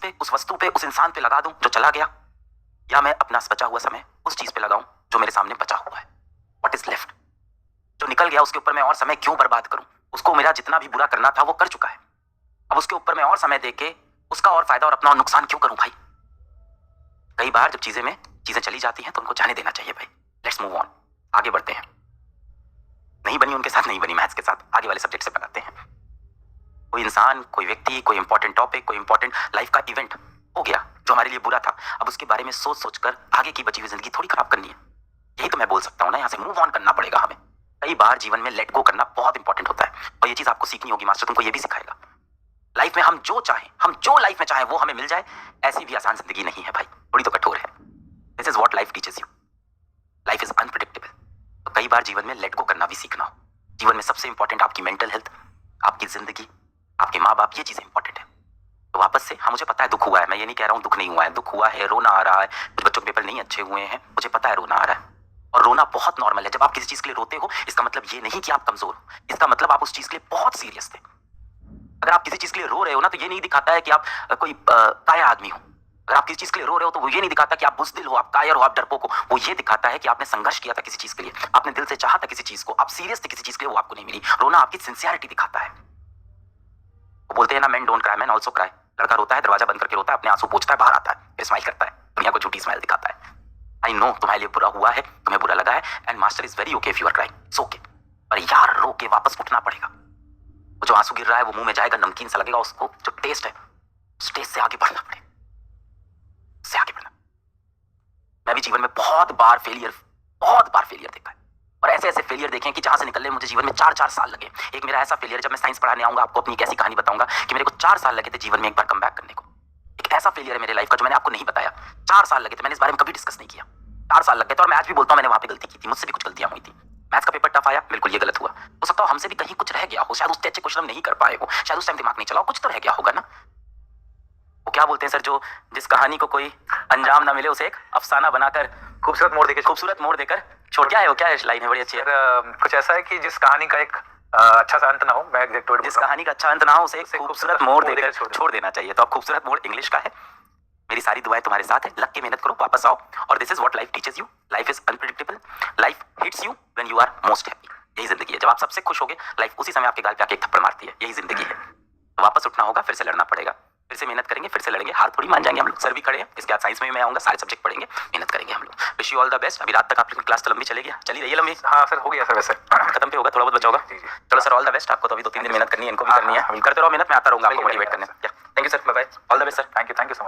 पे, उस वस्तु पे, उस इंसान पे लगा दूं जो चला गया, या मैं अपना बचा हुआ समय उस चीज पे लगाऊं जो मेरे सामने बचा हुआ है। What is left? जो निकल गया उसके ऊपर मैं और समय क्यों बर्बाद करूं? उसको मेरा जितना भी बुरा करना था वो कर चुका है, अब उसके ऊपर मैं और समय देके उसका और फायदा और अपना और नुकसान क्यों करूं भाई? कई बार जब चीजें चली जाती हैं तो उनको जाने देना चाहिए भाई। लेट्स मूव ऑन, आगे बढ़ते हैं। नहीं बनी उनके साथ, नहीं बनी मैथ्स के साथ, आगे वाले सब्जेक्ट से बनाते हैं। कोई इंसान, कोई व्यक्ति, कोई इंपॉर्टेंट टॉपिक, कोई इंपॉर्टेंट लाइफ का इवेंट हो गया जो हमारे लिए बुरा था, अब उसके बारे में सोच सोचकर आगे की बची हुई जिंदगी थोड़ी खराब करनी है। यही तो मैं बोल सकता हूँ ना, यहाँ से मूव ऑन करना पड़ेगा हमें। कई बार जीवन में लेट गो करना बहुत इंपॉर्टेंट होता है, और ये चीज आपको सीखनी होगी। मास्टर तुमको ये भी सिखाएगा। लाइफ में हम जो लाइफ में चाहें वो हमें मिल जाए, ऐसी भी आसान जिंदगी नहीं है भाई, थोड़ी तो कठोर है। This is what life teaches you. Life is unpredictable. तो कई बार जीवन में लेट गो करना भी सीखना हो। जीवन में सबसे इंपॉर्टेंट आपकी मेंटल हेल्थ, आपकी जिंदगी, आपके माँ बाप, ये चीजें इंपॉर्टेंट है। तो वापस से, हाँ मुझे पता है दुख हुआ है, मैं ये नहीं कह रहा हूँ दुख नहीं हुआ है, दुख हुआ है, रोना आ रहा है, कुछ बच्चों के पेपर नहीं अच्छे हुए हैं, मुझे पता है रोना आ रहा है, और रोना बहुत नॉर्मल है। जब आप किसी चीज के लिए रोते हो, इसका मतलब ये नहीं कि आप कमजोर हो, इसका मतलब आप उस चीज के लिए बहुत सीरियस थे। अगर आप किसी चीज के लिए रो रहे हो ना, तो ये नहीं दिखाता है कि आप कोई काया आदमी हो। अगर आप किसी चीज के लिए रो रहे हो तो वो ये नहीं दिखाता कि आप बुज़दिल हो, आप कायर हो, आप डरपोक हो। वो ये दिखाता है कि आपने संघर्ष किया था किसी चीज के लिए, आपने दिल से चाहा था किसी चीज को, आप सीरियस थे किसी चीज के लिए, वो आपको नहीं मिली। रोना आपकी सिंसियरिटी दिखाता है। वो बोलते हैं ना, man don't cry, man also cry. लड़का रोता है, दरवाजा बंद करके रोता है, अपने आंसू पोंछता है, बाहर आता है, फिर स्माइल करता है, दुनिया को झूठी स्माइल दिखाता है। आई नो तुम्हारे लिए बुरा हुआ है, तुम्हें बुरा लगा है, and master is very okay if you are crying, it's okay. पर यार रो के वापस उठना पड़ेगा। वो जो आंसू गिर रहा है वो मुंह में जाएगा, नमकीन सा लगेगा, उसको जो टेस्ट है, उस टेस्ट से आगे बढ़ना पड़ेगा, उससे आगे बढ़ना। मैं भी जीवन में बहुत बार फेलियर देखा है, और ऐसे ऐसे फेलियर देखे हैं कि जहां से निकलने में मुझे जीवन में 4-4 साल लगे। एक मेरा ऐसा फेलियर, जब मैं साइंस पढ़ाने आऊंगा आपको अपनी एक ऐसी कहानी बताऊंगा कि मेरे को 4 साल लगे थे जीवन में एक बार कम बैक करने को। एक ऐसा फेलियर है मेरे लाइफ का जो मैंने आपको नहीं बताया। 4 साल लगे थे, मैंने इस बारे में कभी डिस्कस नहीं किया। 4 साल लग गए थे, और मैं आज भी बोलता हूँ मैंने वहां पे गलती की थी, मुझसे भी कुछ गलतियां हुई थी। मैथ्स का पेपर टफ आया, बिल्कुल ये गलत हुआ। हो सकता हो हमसे भी कहीं कुछ रह गया हो, शायद उससे अच्छे क्वेश्चन हम नहीं कर पाए हो, शायद उस टाइम दिमाग नहीं चला हो, कुछ तो रह गया होगा ना। वो क्या बोलते हैं सर, जो जिस कहानी को कोई अंजाम ना मिले उसे एक अफसाना बनाकर खूबसूरत मोड़ देकर छोड़, क्या है वो, क्या है लाइन है, बड़ी अच्छी है। कुछ ऐसा है कि जिस कहानी का एक अच्छा सा अंत ना हो, मैं एग्जैक्ट वर्ड, जिस कहानी का अच्छा अंत ना हो उसे एक खूबसूरत मोड़ देकर छोड़ देना चाहिए। तो अब खूबसूरत मोड़ इंग्लिश का है। मेरी सारी दुआएं तुम्हारे साथ है, लग के मेहनत करो, वापस आओ, और this is what life teaches you. Life is unpredictable, life hits you when you are most happy. यही जिंदगी है। जब आप सबसे खुश होगे, लाइफ उसी समय आपके गाल पे आके एक थप्पड़ मारती है। यही जिंदगी है। तो वापस उठना होगा, फिर से लड़ना पड़ेगा, फिर से मेहनत करेंगे, फिर से लड़ेंगे, हार थोड़ी मान जाएंगे हम लोग। सर भी खड़े हैं, इसके बाद साइंस में भी मैं आऊंगा, सारे सब्जेक्ट पढ़ेंगे, मेहनत करेंगे हम लोग। Wish you all the best. अभी रात तक आप लोग क्लास तो लंबी चलेगी, चली रही है लंबी? हाँ सर, हो गया सर, वैसे खत्म पे होगा, थोड़ा बहुत बचा होगा। चलो सर, ऑल द बेस्ट। आपको तो अभी 2-3 दिन मेहनत करनी है, इनको भी करनी है, करते रहो मेहनत, मैं आता रहूंगा आपको मोटिवेट करने। Thank you sir, bye bye, all the best sir. Thank you so much.